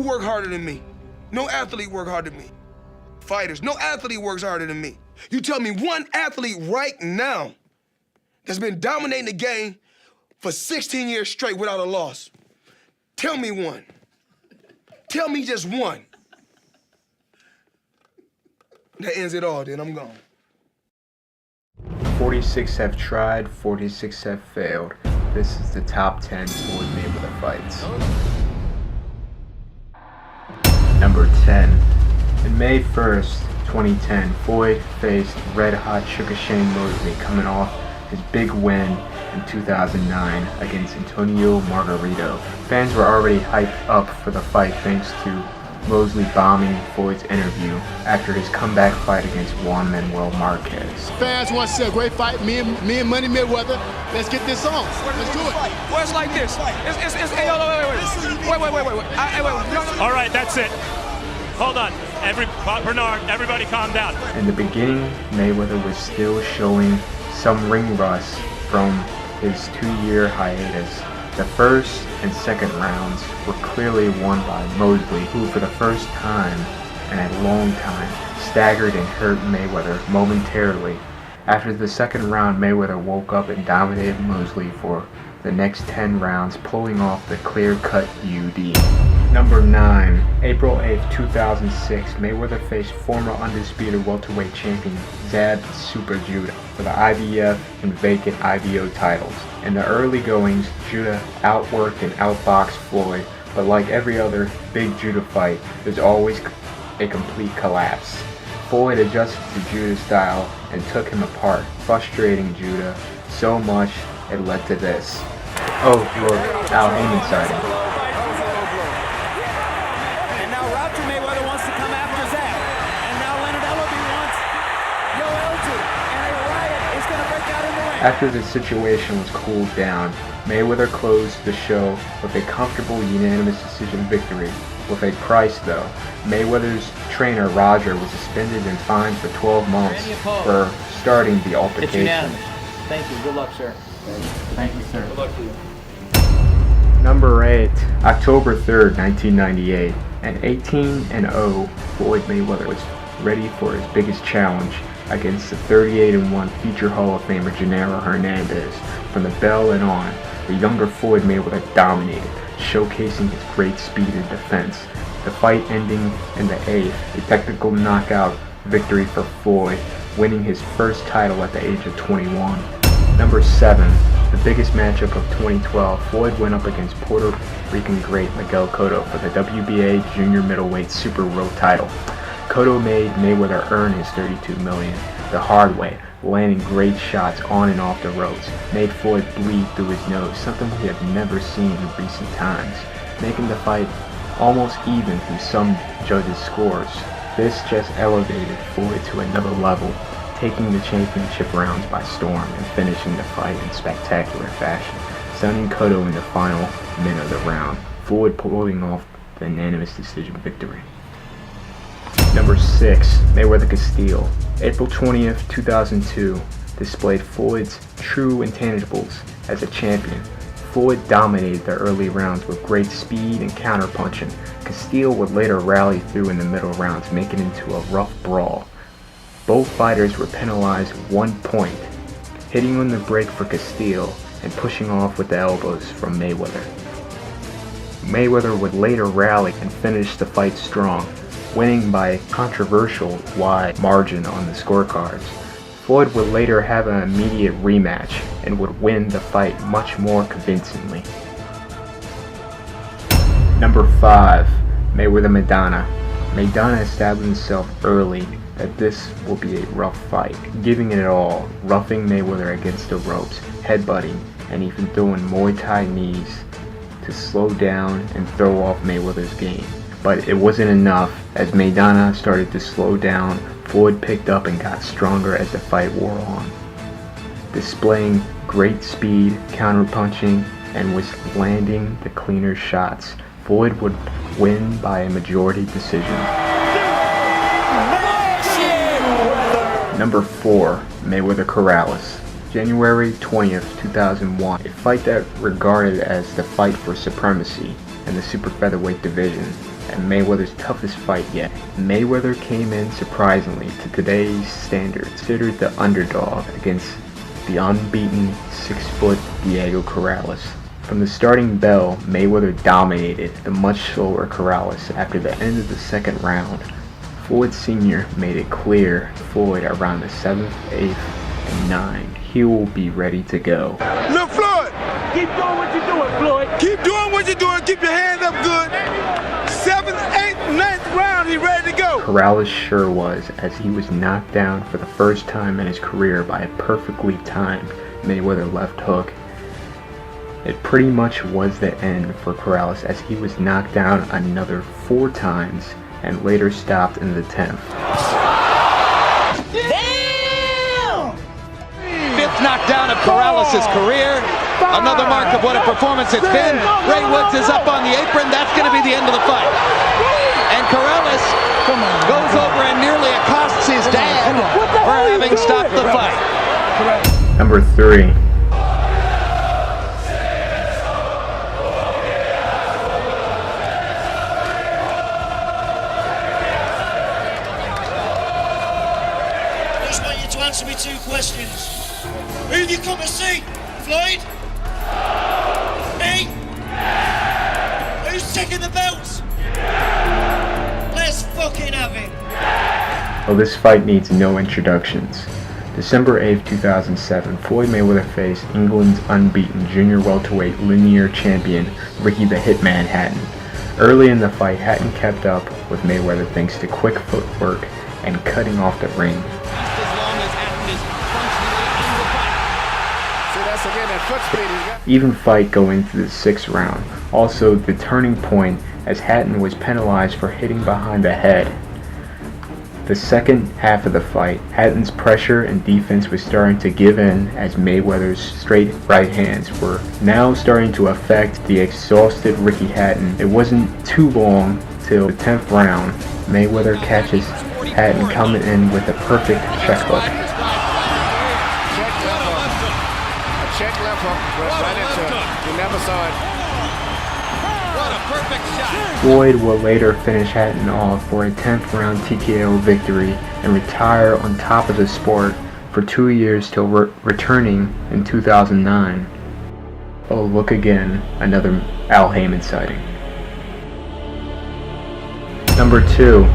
work harder than me. No athlete work harder than me. Fighters, no athlete works harder than me. You tell me one athlete right now that's been dominating the game for 16 years straight without a loss. Tell me one. Tell me just one. That ends it all, then I'm gone. 46 have tried, 46 have failed. This is the top 10 Floyd Mayweather fights. Number 10. In May 1st, 2010, Floyd faced red-hot Sugar Shane Mosley coming off his big win in 2009 against Antonio Margarito. Fans were already hyped up for the fight thanks to Mosley bombing Floyd's interview after his comeback fight against Juan Manuel Marquez. Fans want to see a great fight. Me and Money Mayweather. Let's get this on. Let's do it. Well, it's like this. Hey, wait. All right, that's it. Hold on. Bernard, everybody calm down. In the beginning, Mayweather was still showing some ring rust from his 2-year hiatus. The first and second rounds were clearly won by Mosley, who for the first time in a long time staggered and hurt Mayweather momentarily. After the second round, Mayweather woke up and dominated Mosley for the next 10 rounds, pulling off the clear-cut UD. Number 9. April 8th, 2006, Mayweather faced former undisputed welterweight champion Zab Super Judah for the IBF and vacant IBO titles. In the early goings, Judah outworked and outboxed Floyd, but like every other big Judah fight, there's always a complete collapse. Floyd adjusted to Judah's style and took him apart, frustrating Judah so much it led to this. Oh, look, Al Heyman sighting. After the situation was cooled down, Mayweather closed the show with a comfortable unanimous decision victory. With a price though, Mayweather's trainer Roger was suspended and fined for 12 months for starting the altercation. Thank you. Good luck, sir. Thank you, sir. Good luck to you. Number 8, October 3rd, 1998. At 18-0, Floyd Mayweather was ready for his biggest challenge against the 38-1 future Hall of Famer Genaro Hernandez. From the bell and on, the younger Floyd Mayweather dominated, showcasing his great speed and defense. The fight ending in the 8th, a technical knockout victory for Floyd, winning his first title at the age of 21. Number 7, the biggest matchup of 2012, Floyd went up against Puerto Rican great Miguel Cotto for the WBA junior middleweight super world title. Cotto made Mayweather earn his $32 million the hard way, landing great shots on and off the ropes, made Floyd bleed through his nose, something we have never seen in recent times, making the fight almost even through some judges' scores. This just elevated Floyd to another level, taking the championship rounds by storm and finishing the fight in spectacular fashion, stunning Cotto in the final minute of the round, Floyd pulling off the unanimous decision victory. Number 6, Mayweather Castillo. April 20th, 2002, displayed Floyd's true intangibles as a champion. Floyd dominated the early rounds with great speed and counterpunching. Castillo would later rally through in the middle rounds, making it into a rough brawl. Both fighters were penalized 1 point, hitting on the break for Castillo and pushing off with the elbows from Mayweather. Mayweather would later rally and finish the fight strong, winning by a controversial wide margin on the scorecards. Floyd would later have an immediate rematch and would win the fight much more convincingly. Number 5, Mayweather Maidana. Maidana established himself early that this will be a rough fight, giving it all, roughing Mayweather against the ropes, headbutting, and even throwing Muay Thai knees to slow down and throw off Mayweather's game. But it wasn't enough. As Maidana started to slow down, Floyd picked up and got stronger as the fight wore on, displaying great speed, counterpunching, and was landing the cleaner shots. Floyd would win by a majority decision. Number 4, Mayweather Corrales. January 20th, 2001, a fight that regarded as the fight for supremacy in the super featherweight division. and Mayweather's toughest fight yet. Mayweather came in surprisingly to today's standards, considered the underdog against the unbeaten 6-foot Diego Corrales. From the starting bell, Mayweather dominated the much slower Corrales. After the end of the second round, Floyd Sr. made it clear to Floyd around the 7th, 8th, and 9th he will be ready to go. Look, Floyd! Keep doing what you're doing, Floyd. Keep doing what you're doing. Keep your hands up good. 7th, 8th, 9th round, he's ready to go. Corrales sure was, as he was knocked down for the first time in his career by a perfectly timed Mayweather left hook. It pretty much was the end for Corrales, as he was knocked down another 4 times and later stopped in the 10th. Damn! 5th knockdown of Corrales' career. Another mark of what a performance it's been. Ray Woods is up on the apron. That's going to be the end of the fight. And Corrales goes over and nearly accosts his dad for having stopped the fight. Number 3. I just want you to answer me 2 questions. Who have you come to see? Floyd? Me? Who's taking the belts? Let's fucking have it. Well, this fight needs no introductions. December 8, 2007, Floyd Mayweather faced England's unbeaten junior welterweight linear champion Ricky the Hitman Hatton. Early in the fight, Hatton kept up with Mayweather thanks to quick footwork and cutting off the ring. Even fight going into the 6th round. Also, the turning point as Hatton was penalized for hitting behind the head. The second half of the fight, Hatton's pressure and defense was starting to give in as Mayweather's straight right hands were now starting to affect the exhausted Ricky Hatton. It wasn't too long till the 10th round. Mayweather catches Hatton coming in with a perfect check hook. Check left hook, right into it. You never saw it. What a perfect shot. Floyd will later finish Hatton off for a 10th round TKO victory and retire on top of the sport for 2 years till returning in 2009. Oh, look again, another Al Heyman sighting. Number 2,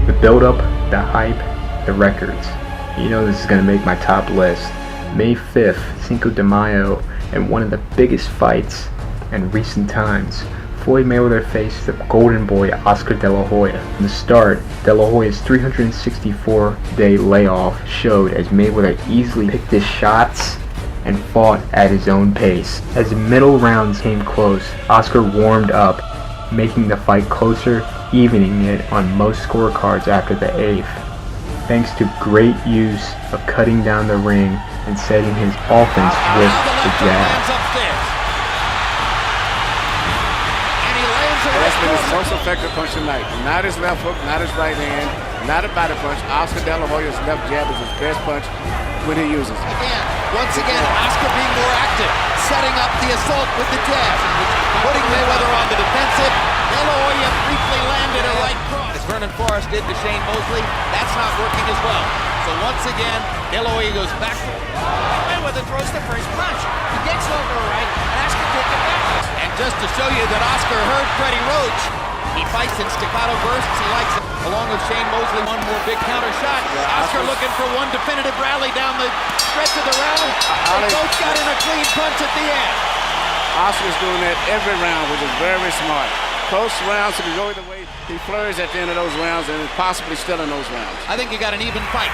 the build-up, the hype, the records. You know this is going to make my top list. May 5th, Cinco de Mayo, and one of the biggest fights in recent times. Floyd Mayweather faced the golden boy Oscar De La Hoya. From the start, De La Hoya's 364-day layoff showed as Mayweather easily picked his shots and fought at his own pace. As the middle rounds came close, Oscar warmed up, making the fight closer, evening it on most scorecards after the 8th. Thanks to great use of cutting down the ring and setting his offense with the jab. That's been his most effective punch tonight. Not his left hook, not his right hand, not a body punch. Oscar De La Hoya's left jab is his best punch when he uses it. Once again, Oscar being more active, setting up the assault with the jab, putting Mayweather on the defensive. De La Hoya briefly landed a right cross. As Vernon Forrest did to Shane Mosley, that's not working as well. So once again, De La Hoya goes back. Mayweather throws the first punch. He gets over a right, and Oscar takes it back. And just to show you that Oscar heard Freddie Roach, he fights in staccato bursts. He likes it. Along with Shane Mosley, one more big counter shot. Oscar looking for one definitive rally down the stretch of the round. They both got in a clean punch at the end. Oscar's doing that every round, which is very smart. Close rounds, so can go either way. He flurries at the end of those rounds and is possibly still in those rounds. I think you got an even fight.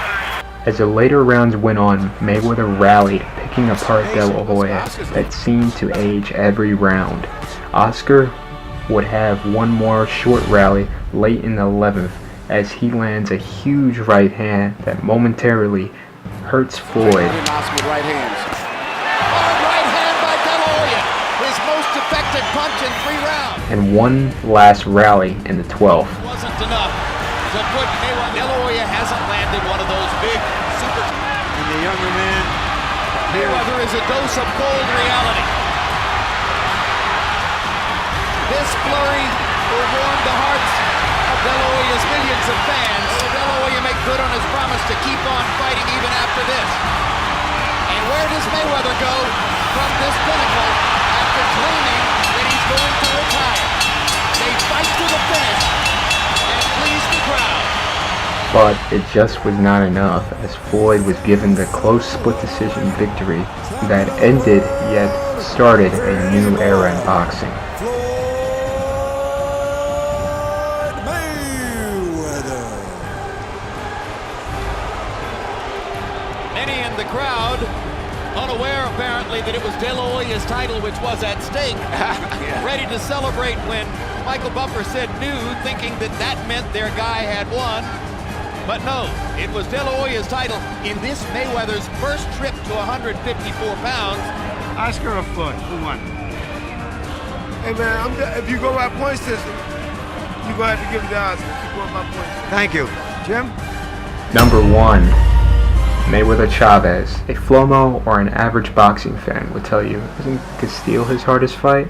As the later rounds went on, Mayweather rallied, picking apart De La Hoya that seemed to age every round. Oscar would have one more short rally late in the 11th as he lands a huge right hand that momentarily hurts Floyd. Oscar right hands. Hard right hand by De La Hoya, his most effective punch in 3 rounds. And one last rally in the 12th. Wasn't enough to put Mayweather. De La Hoya hasn't landed one of those big super. And the younger man, Mayweather is a dose of cold reality. This flurry will warm the hearts of fans. Will De La Hoya make good on his promise to keep on fighting even after this? And where does Mayweather go from this pinnacle after claiming that he's going to retire? They fight to the finish and please the crowd. But it just was not enough, as Floyd was given the close split decision victory that ended yet started a new era in boxing. Many in the crowd, unaware apparently that it was De La Hoya's title which was at stake, ready to celebrate when Michael Buffer said new, thinking that that meant their guy had won. But no, it was De La Hoya's title in this Mayweather's first trip to 154 pounds. Oscar or Floyd? Who won? Hey man, if you go by point system, you're gonna have to give it to Oscar. If you go by point system. Thank you. Jim? Number 1. Mayweather Chavez. A Flomo or an average boxing fan would tell you, isn't Castile his hardest fight?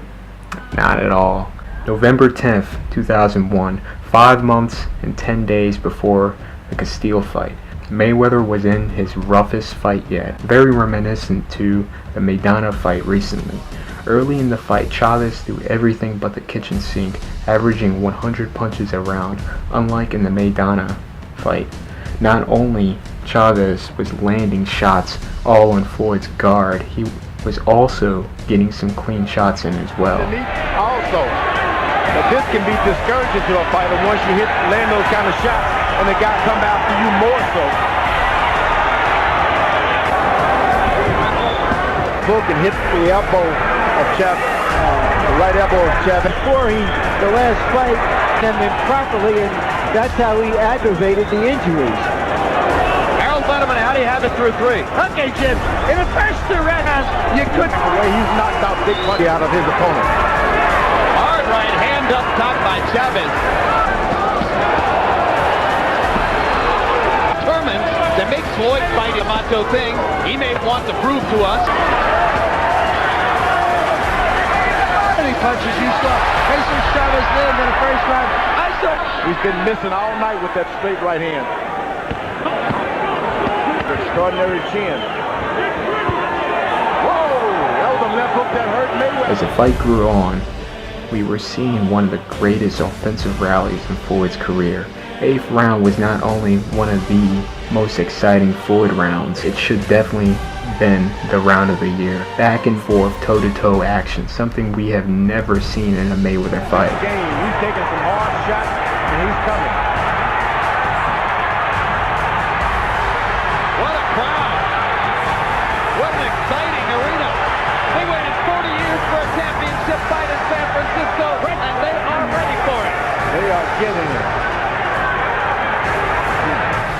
Not at all. November 10th, 2001, 5 months and 10 days before the Castile fight. Mayweather was in his roughest fight yet, very reminiscent to the Maidana fight recently. Early in the fight, Chavez threw everything but the kitchen sink, averaging 100 punches a round, unlike in the Maidana fight. Not only Chavez was landing shots all on Floyd's guard, he was also getting some clean shots in as well. Also, but this can be discouraging to a fighter once you land those kind of shots and the guy come after you more so. Book and hit the elbow of Chavez, the right elbow of Chavez. Before the last fight, them improperly, and that's how he aggravated the injuries. Harold Letterman, how do you have it through 3? Okay, Jim, in the first 2 rounds, you couldn't. The way he's knocked out big money out of his opponent. Hard right hand up top by Chavez. Determined to make Floyd fight a macho thing. He may want to prove to us. How many punches you saw Jesus Chavez land in the first round? I saw. He's been missing all night with that straight right hand. Extraordinary chin. Whoa! That was a left hook that hurt Mayweather. As the fight grew on, we were seeing one of the greatest offensive rallies in Floyd's career. 8th round was not only one of the most exciting Floyd rounds, it should definitely been the round of the year. Back and forth, toe-to-toe action, something we have never seen in a Mayweather fight. He's taking some hard shots and he's coming. What a crowd! What an exciting arena! They waited 40 years for a championship fight in San Francisco, and they are ready for it. They are getting it.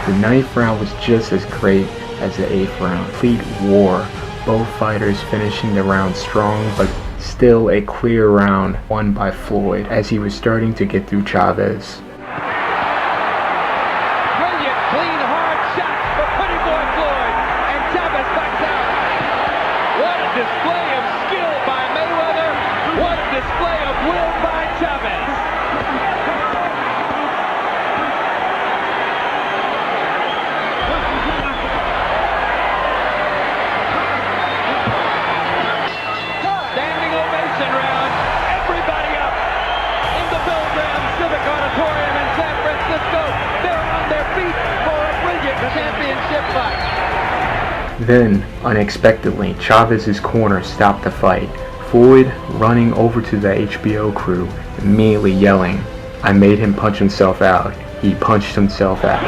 The 9th round was just as great as the 8th round. Complete war. Both fighters finishing the round strong, but still a clear round won by Floyd as he was starting to get through Chavez. Brilliant, clean, hard shots for Pretty Boy Floyd, and Chavez backs out. What a display of skill by Mayweather. What a display of will by Chavez. Standing ovation round. Everybody up in the Bill Graham Civic Auditorium in San Francisco. They're on their feet for a brilliant championship fight. Then, unexpectedly, Chavez's corner stopped the fight. Floyd running over to the HBO crew, immediately yelling, "I made him punch himself out. He punched himself out."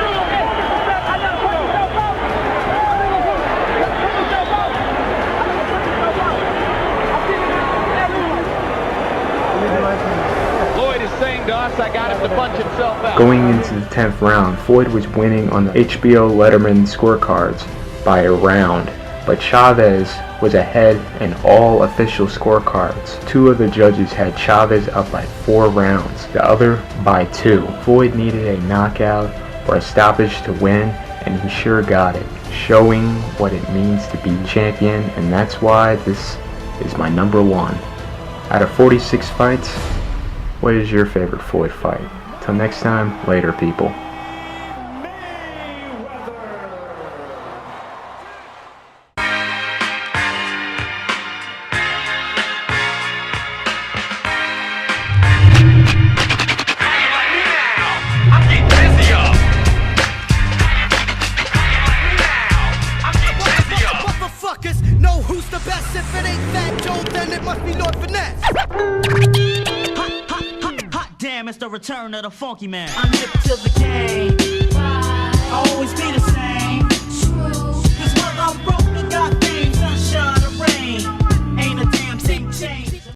Floyd is saying to us, I got him to punch himself out. Going into the 10th round, Floyd was winning on the HBO Letterman scorecards by a round, but Chavez was ahead in all official scorecards. 2 of the judges had Chavez up by 4 rounds, the other by 2. Floyd needed a knockout or a stoppage to win, and he sure got it, showing what it means to be champion, and that's why this is my number 1. Out of 46 fights, what is your favorite Floyd fight? Till next time, later people. Fat Joe, then it must be Lord Finesse. Hot damn, it's the return of the funky man. I'm hip to the game. I'll always be the same. Cause while I'm broke, I got fame, sunshine, or rain. Ain't a damn thing changed.